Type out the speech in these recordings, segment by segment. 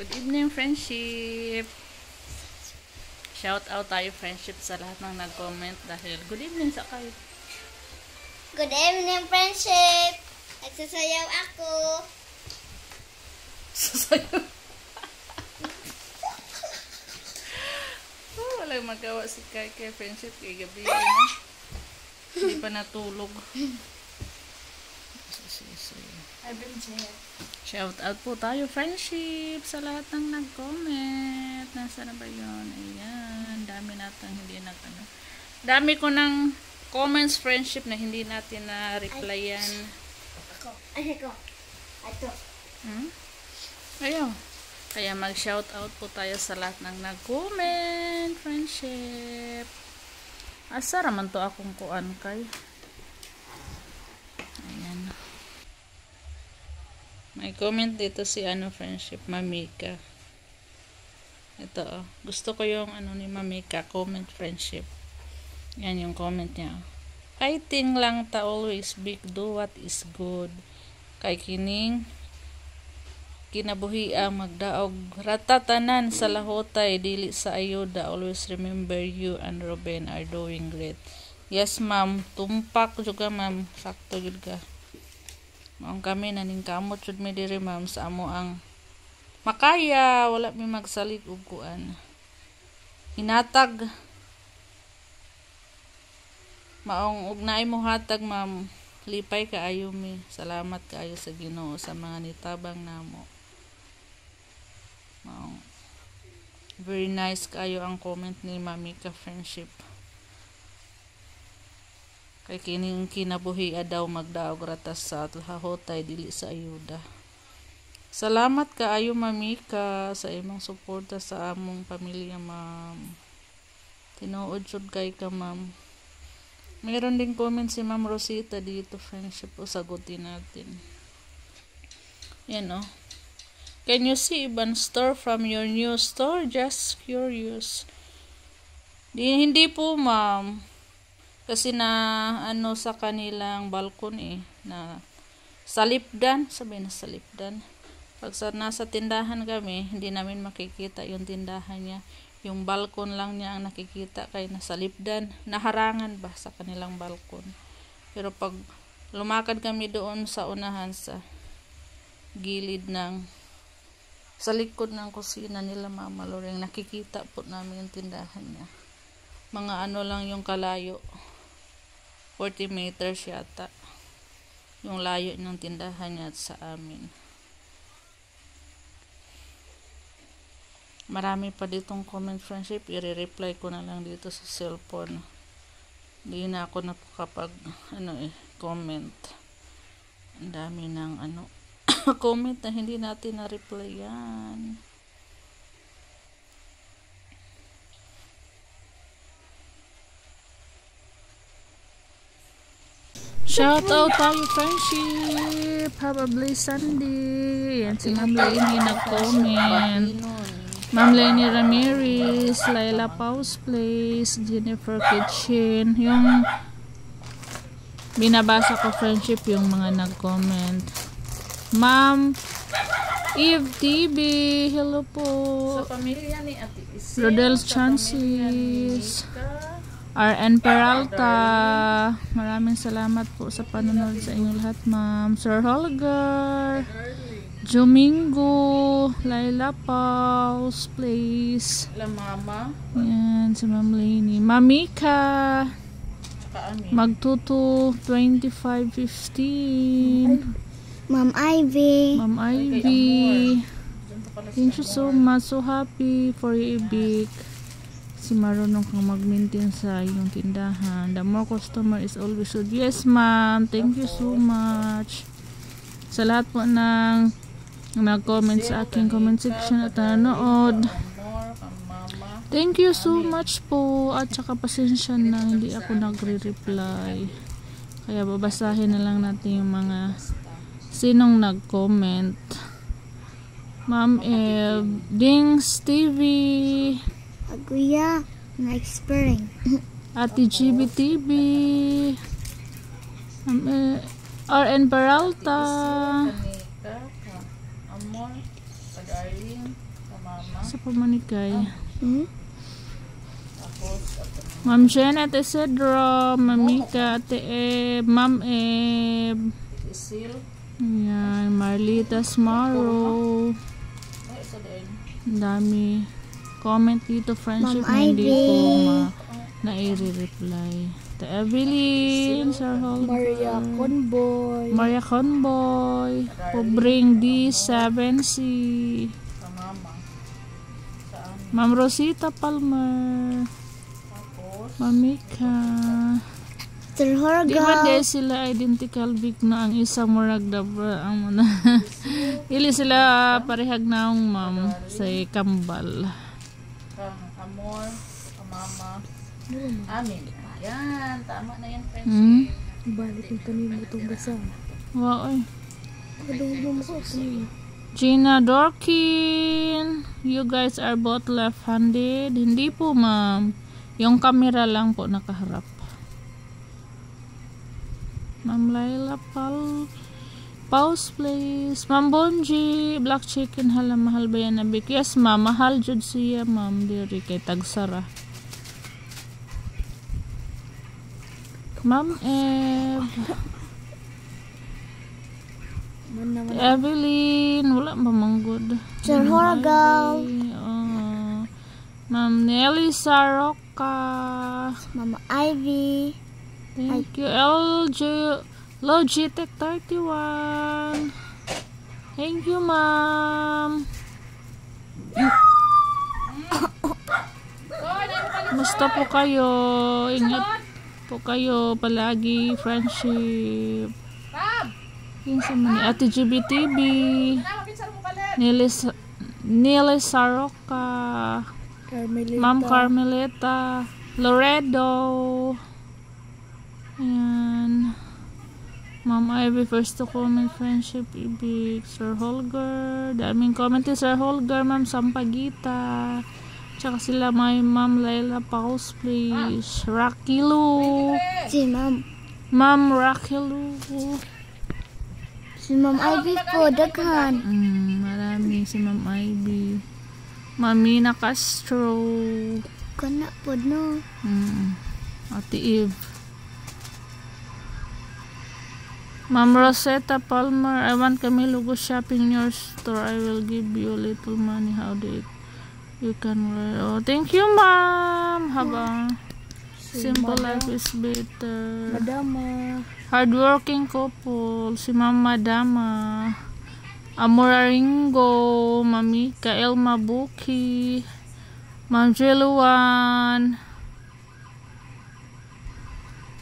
Good evening, friendship. Shout out tayo, friendship, sa lahat ng nag-comment dahil good evening sa kayo. Good evening, friendship. Nagsasayaw ako. Sasayaw. Oh, walang magawa si Kai kay friendship kay gabi na. Hindi pa natulog. I've been here. Shout out po tayo, friendship, sa lahat ng nag-comment. Nasa na ba yun? Ayan. Dami natin hindi nag-ano. Dami ko ng comments, friendship, na hindi natin na-replyan. Ako. Ayun. Kaya mag-shout out po tayo sa lahat ng nag-comment, friendship. Asa raman to akong kuan kay. Ayan. May comment dito si friendship, Mamika. Ito gusto ko yung ni Mamika, comment, friendship. Yan yung comment niya. Fighting lang ta always big, do what is good. Kay kining kinabuhi ang magdaog ratatanan sa lahotay dili sa ayuda. Always remember you and Ruben are doing great. Yes, ma'am. Tumpak juga, ma'am. Sakto jud ka. Maong kami naning kamot jud mi diri, ma'am, sa amo ang makaya, wala mi magsalig og kuan. Hinatag maong ug naay mo hatag, ma'am. Lipay kaayo mi. Salamat kaayo sa Ginoo sa mga nitabang namo. Maong very nice kaayo ang comment ni Mamika, friendship. Kay kining kinabuhi daw magdaog ratas sa lahotay dili sa ayuda. Salamat kaayo, Mamika, sa imong suporta sa among pamilya, ma'am. Tinuod jud kay ka, ma'am. Mayroon din comment si Ma'am Rosita dito, friendship, o sagutin natin. Yan Can you see Iban store from your new store? Just curious. Hindi po, ma'am. Kasi na sa kanilang balkon na salipdan, sabi na salipdan. Pag nasa tindahan kami, hindi namin makikita yung tindahan niya. Yung balkon lang niya ang nakikita kay nasa lipdan. Naharangan ba sa kanilang balkon. Pero pag lumakad kami doon sa unahan sa gilid sa likod ng kusina nila, Mama Loring, nakikita po namin yung tindahan niya. Mga lang yung kalayo. 40 meters yata yung layo ng tindahan niya sa amin. Marami pa ditong comment, friendship. I-reply ko na lang dito sa cellphone. Hindi na ako nakapag comment. Ang dami ng comment na hindi natin na-replyan. Shout out tayo, friendship. Have a blessed Sunday. Yan si Ma'am Lainey nag-comment. Ma'am Lenny Ramirez, Laila Paus Place, Jennifer Kitchen. Yung binabasa ko, friendship, yung mga nag-comment. Ma'am Eve TV, hello po. Sa pamilya ni Ate Isi, Rodel Chances, RN Peralta, maraming salamat po sa panonood sa inyong lahat, ma'am. Sir Holger, Domingo, Laila Paus Place, Mama. Yan, si Ma'am Lainey. Mamika, Magtuto 2515. Ma'am Ivy. Ma'am Ivy. Thank you so much. So happy for you, Ibig. Si marunong kang mag-maintain sa iyong tindahan. The more customer is always good. Yes, ma'am. Thank you so much. Sa lahat po ng nag-comment sa aking comment section at nanonood. Thank you so much po. At saka pasensya na hindi ako nagre-reply. Kaya babasahin na lang natin yung mga sinong nag-comment. Ma'am Dings TV, Aguya, next spring. Ate GB TV, RN Peralta, Sa pamanikay. Hmm? Ma'am Janet Isidro, Ma'am Mika, Ate Eb, Ma'am Eb. Yan, Marlita Smaro. Ang dami. Comment dito, friendship Ma'am na hindi Ivy. ko na-i-reply. Ate Evelyn, Sir Holger. Maria Conboy. Pobring D7C. Ma'am Rosita Palmer. Mamika. Sir Di ba Horgal. dahil sila identical big na ang isa murag dabra ang muna. Ili sila parehag na ang ma'am sa kambal. Amor, mama. Amin. Yan, tama na yan, friends. Balik yung tanim mo itong basa. Wow, ay. Kalulong ko. Gina Dorkin. You guys are both left-handed. Hindi po, ma'am. Yung camera lang po nakaharap. Ma'am Laila Pause please. Ma'am Bonji, black chicken hala mahal ba yan nabik? Yes ma'am, mahal jud siya ma'am diri kay tagsara. Ma'am Ev. Evelyn, wala ba manggod? Sir Horgal. Ma'am Nelly Saroka. Mama Ivy. Thank you. Logitech 31. Thank you, ma'am. Musta po kayo? Ingat po kayo palagi. Friendship. Yung sa mga Ate GBTV. Nili Saroka. Ma'am Carmelita. Loredo. Ayan. Ma'am Ivy, first to comment, friendship, ibig. Sir Holger. Daming comment ni Sir Holger, Ma'am Sampagita. Tsaka sila may Ma'am Laila Pause, please. Rakilu. Si Ma'am. Ma'am Rakilu. Si Ma'am Ivy po, daghan. Marami si Ma'am Ivy. Mamina Castro. Kana po, no? Ate Eve. Ma'am Rosetta Palmer, I want Camilo go shopping in your store. I will give you a little money. How do you can wear? Oh, thank you, ma'am. Haba. Simple life is better. Madama. Hardworking couple. Si Ma'am Madama. Amora Ringo. Mamika Elma Buki. Ma'am Jeluan.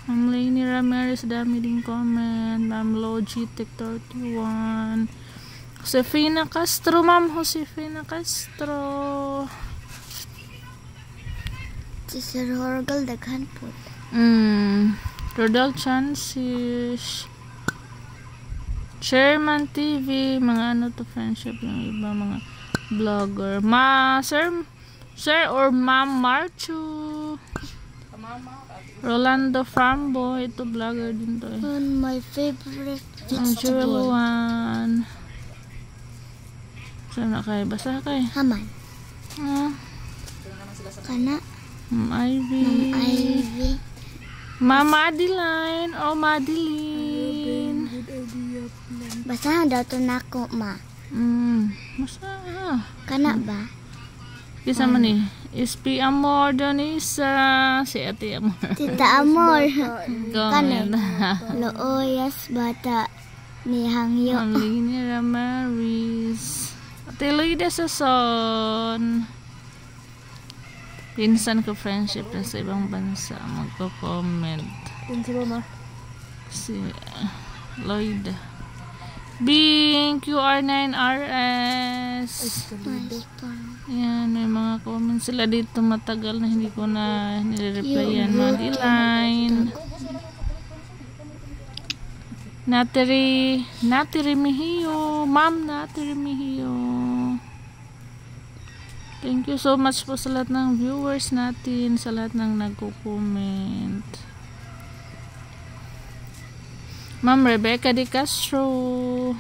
Ma'am Lainey Ramirez, dami din comment. Ma'am Logitech 31. Josefina Castro, Ma'am Josefina Castro. Si Sir Horgal, daghan po. Rodel Chances. Chairman TV, mga ano to friendship, yung iba mga vlogger. Sir or Ma'am Marchu. Rolando Farmboy, ito vlogger din to eh. And my favorite Ang vegetable. Jewel 1. Saan na kayo? Basa kayo? Haman. Kana. Ma'am Ivy. Ma'am Ivy. Ma'am Madeline. Oh, Madeline. Basahan daw to nako, ma. Basa. Kana ba? Kisa man eh. SP Amor Donisa. Si Ate Amor. Tita Amor. Comment. Looyas bata ni Hangyo. Ma'am Lini Ramaris. Ate Loida Sason. Pinsan ko friendship na sa ibang bansa. Magko-comment. Pinsan ba, ma? Si Loida. Bing QR9RS. Yan, may mga comments sila dito matagal na hindi ko na nire-replyan. Madeline. Natiri Mihio. Ma'am Natiri Mihio. Thank you so much po sa lahat ng viewers natin, sa lahat ng nagko-comment. Ma'am Rebecca De Castro.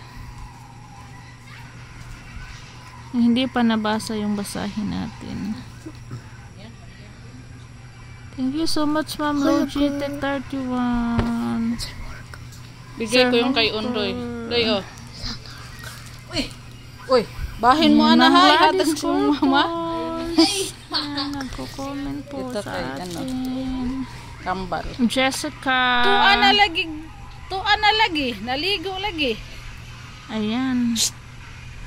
Hindi pa nabasa yung basahin natin. Thank you so much, Ma'am Logitech 31. Bigay ko yung kay Undoy. Doy, oh. Uy, bahin mo ana hay. Hatag ko mama. Nagko-comment po Ito sa kay, atin. Kambal. Jessica. Tuan na lagi. Naligo lagi. Ayan.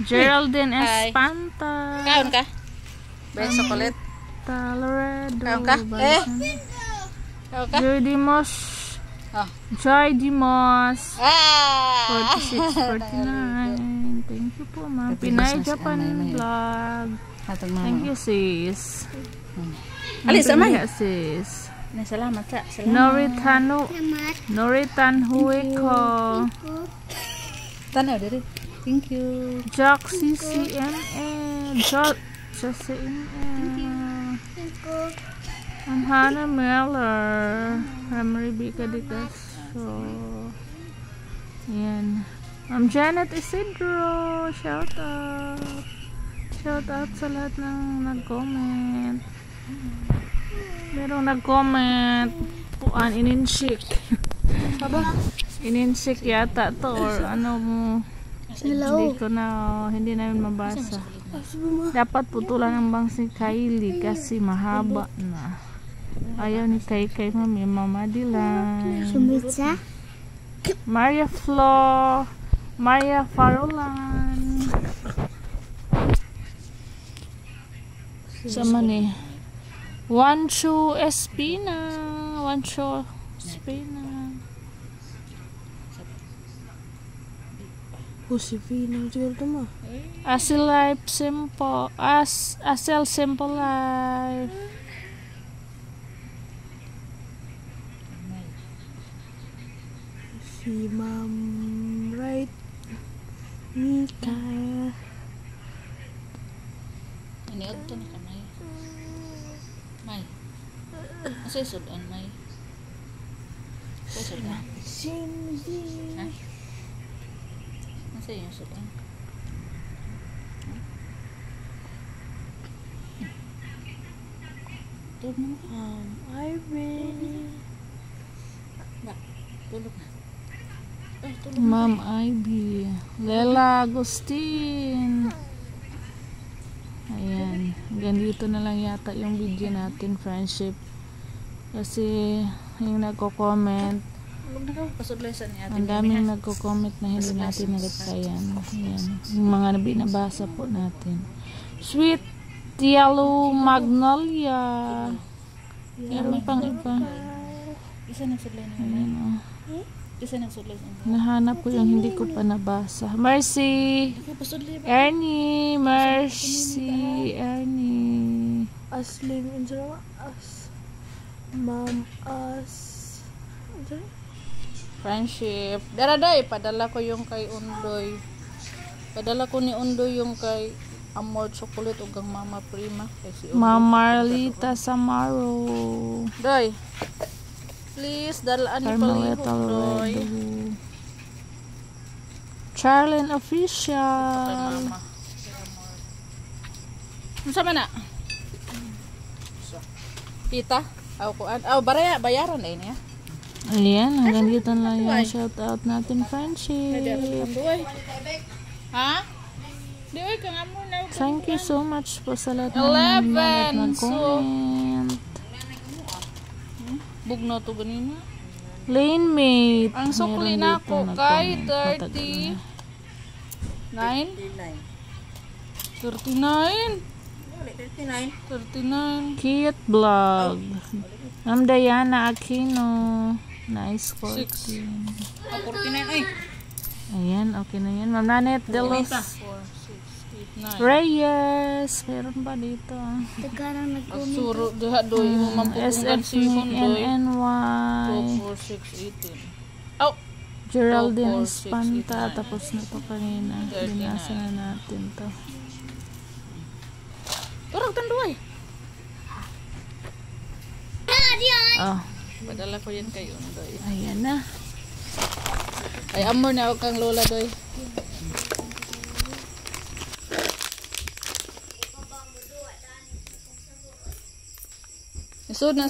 Geraldine Hi. Espanta. Kaon ka? Best chocolate. Loredo. Kaon ka? Kaon ka? Joy Dimos. Ah. Joy Dimos. Ah! 4649. Thank you po, ma'am. Pinay Japan vlog. Thank you, sis. Alis, amay. Sis. Salamat sa. Noritan Hueko. Tanaw diri. Thank you. Jack CCNN. Jack CCNN. I'm Hannah Miller. I'm Rebecca de Castro. Yan. I'm Janet Isidro. Shout out. Shout out sa lahat ng nag-comment. Merong nag-comment. Puan, ininsik. Ininsik yata to or ano mo. Hindi namin mabasa. Dapat putulan ang bang si Kylie kasi mahaba na. Ayaw ni Kay mami, Mama Dilan. Sumitsa? Maria Farolan. Sama ni Wancho Espina. Josefina, siguro ito mo. Asel Simple Life. Si Ma'am Right Mika. Iniot to na kamay. May. Asay sudan may. Asay sudan. Ha? Asay yung sudan. Tulog mo. Irene. Ba, tulog na. Ma'am Ivy. Lela Agustin. Ayan. Hanggang dito na lang yata yung video natin, friendship. Kasi yung nagko-comment, Tulog na ka. Pasudlesan niya. ang daming nagko-comment na hindi natin nagatayan. Ayan. Yung mga binabasa po natin. Sweet Yellow Magnolia. Meron pang iba. Isa nagsudlay niya. Ayan o. Isa nagsudlay niya. Nahanap ko yung hindi ko pa nabasa. Mercy Pasudlay ba? Ernie. Aslim Injara. Ma'am Friendship. Daraday, padala ko yung kay Undoy. Padala ko ni Undoy yung kay Amor Chocolate ug ang Mama Prima. Kasi Ma'am Marlita Samaro. Doy. Please, dalaan ni Carmelita palihog, Doy. Loredo. Charlene Kay Official. Mama. Ano sa mana? Pita? Aw kuan. Aw bayaran eh niya. Ayan, hanggang dito na lang yung shoutout natin, friendship. Doy. Ha? Doy kang amo na. Thank you so much po sa lahat ng 11. nag-comment. Bugno to ganina. Lane mate. Ang sukli Meron na dito ko kay nag-comment. 39. Cute vlog. Ma'am Diana Aquino. Nice 6. 14. 49 ay. Ayan, okay na yan. Ma'am Nanette de los 4, 6, 8, 9. Reyes. Meron pa dito. Tagarang nag-comment. Suro diha doy mo mampupungan SF si Hondoy. NNY. 2, 4, 6, 18. Aw. Geraldine 4, 6, Espanta. 8, 9. Tapos na to kanina. 39. Binasa na natin to. Turog tanduay. Oh, Padala ko yan kay Undoy. ayan na. Ay amor na ako kang lola doy. Isod na